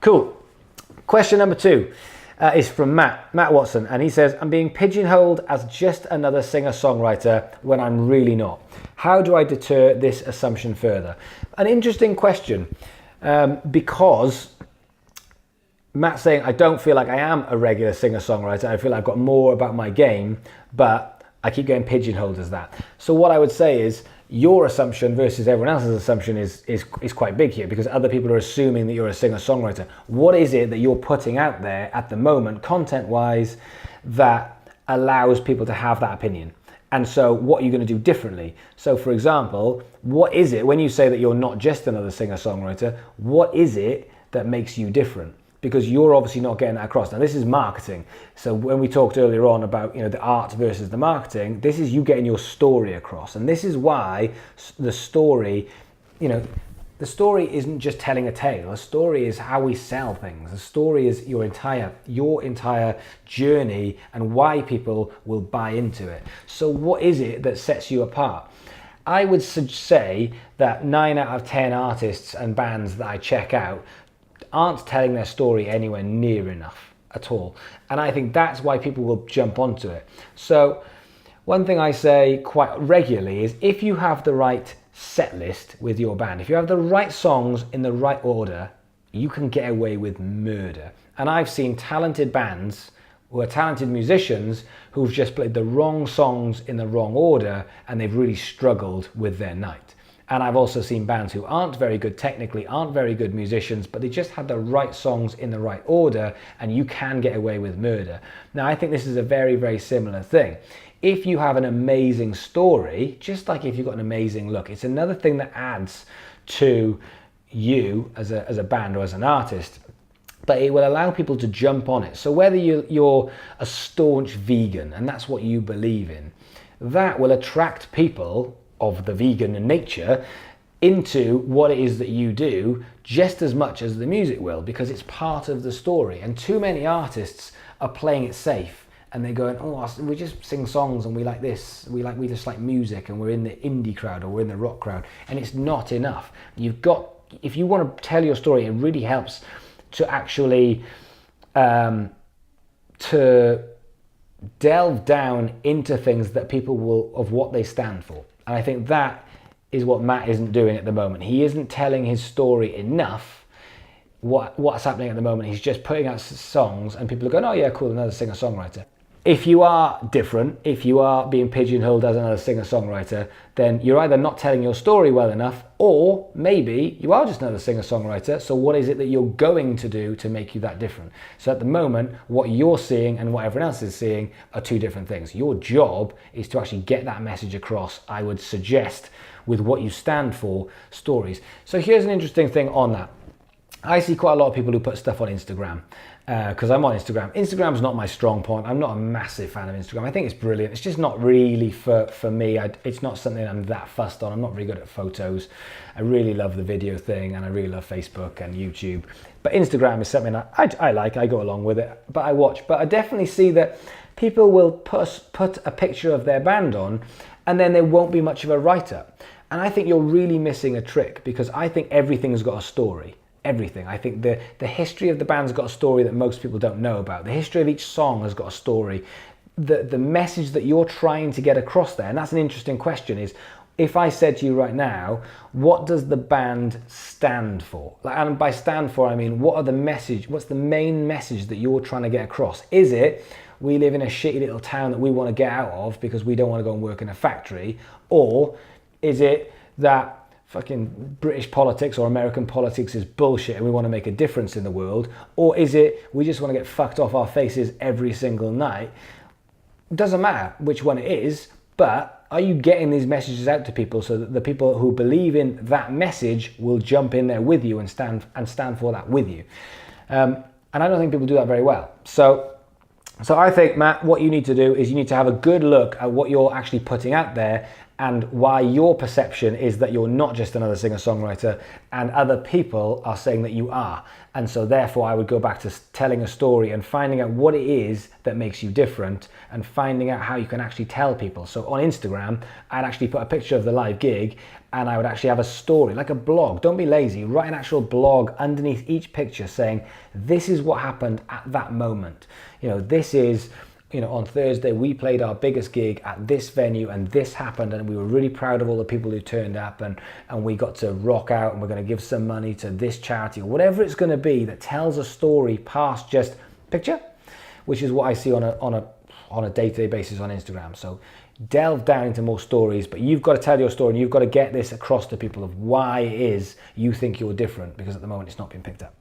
Cool. Question number 2 is from Matt Watson, and he says, I'm being pigeonholed as just another singer-songwriter when I'm really not. How do I deter this assumption further? An interesting question, because Matt's saying, I don't feel like I am a regular singer-songwriter. I feel like I've got more about my game, but I keep getting pigeonholed as that. So what I would say is, your assumption versus everyone else's assumption is quite big here, because other people are assuming that you're a singer-songwriter. What is it that you're putting out there at the moment, content-wise, that allows people to have that opinion? And so what are you going to do differently? So for example, what is it, when you say that you're not just another singer-songwriter, what is it that makes you different? Because you're obviously not getting that across. Now this is marketing. So when we talked earlier on about, the art versus the marketing, this is you getting your story across. And this is why the story, the story isn't just telling a tale. The story is how we sell things. The story is your entire journey and why people will buy into it. So what is it that sets you apart? I would say that 9 out of 10 artists and bands that I check out aren't telling their story anywhere near enough at all. And I think that's why people will jump onto it. So one thing I say quite regularly is, if you have the right set list with your band, if you have the right songs in the right order, you can get away with murder. And I've seen talented bands who are talented musicians who've just played the wrong songs in the wrong order, and they've really struggled with their night. And I've also seen bands who aren't very good technically, aren't very good musicians, but they just had the right songs in the right order, and you can get away with murder. Now, I think this is a very, very similar thing. If you have an amazing story, just like if you've got an amazing look, it's another thing that adds to you as a band or as an artist, but it will allow people to jump on it. So whether you're a staunch vegan and that's what you believe in, that will attract people of the vegan nature into what it is that you do just as much as the music will, because it's part of the story. And too many artists are playing it safe, and they're going, oh, we just sing songs and we like this, we just like music, and we're in the indie crowd or we're in the rock crowd, and it's not enough. If you want to tell your story, it really helps to actually to delve down into things that people will, of what they stand for. And I think that is what Matt isn't doing at the moment. He isn't telling his story enough. What's happening at the moment, he's just putting out songs and people are going, oh yeah, cool, another singer-songwriter. If you are different, if you are being pigeonholed as another singer-songwriter, then you're either not telling your story well enough, or maybe you are just another singer-songwriter. So what is it that you're going to do to make you that different? So at the moment, what you're seeing and what everyone else is seeing are two different things. Your job is to actually get that message across, I would suggest, with what you stand for, stories. So here's an interesting thing on that. I see quite a lot of people who put stuff on Instagram, because I'm on Instagram. Instagram's not my strong point. I'm not a massive fan of Instagram. I think it's brilliant. It's just not really for me. It's not something I'm that fussed on. I'm not very good at photos. I really love the video thing, and I really love Facebook and YouTube. But Instagram is something I like. I go along with it, but I watch. But I definitely see that people will put a picture of their band on, and then there won't be much of a write-up. And I think you're really missing a trick, because I think everything's got a story. Everything. I think the history of the band's got a story that most people don't know about. The history of each song has got a story. The message that you're trying to get across there, and that's an interesting question, is if I said to you right now, what does the band stand for? And by stand for, I mean, what's the main message that you're trying to get across? Is it, we live in a shitty little town that we want to get out of because we don't want to go and work in a factory? Or is it that fucking British politics or American politics is bullshit and we want to make a difference in the world? Or is it, we just want to get fucked off our faces every single night? Doesn't matter which one it is, but are you getting these messages out to people so that the people who believe in that message will jump in there with you and stand for that with you? And I don't think people do that very well. So I think, Matt, what you need to do is you need to have a good look at what you're actually putting out there, and why your perception is that you're not just another singer-songwriter and other people are saying that you are. And so therefore I would go back to telling a story and finding out what it is that makes you different and finding out how you can actually tell people. So on Instagram, I'd actually put a picture of the live gig and I would actually have a story, like a blog. Don't be lazy, write an actual blog underneath each picture saying, this is what happened at that moment. You know, this is, you know, on Thursday we played our biggest gig at this venue and this happened and we were really proud of all the people who turned up and we got to rock out and we're going to give some money to this charity or whatever it's going to be that tells a story past just picture, which is what I see on a day-to-day basis on Instagram. So delve down into more stories, but you've got to tell your story and you've got to get this across to people of why it is you think you're different, because at the moment it's not being picked up.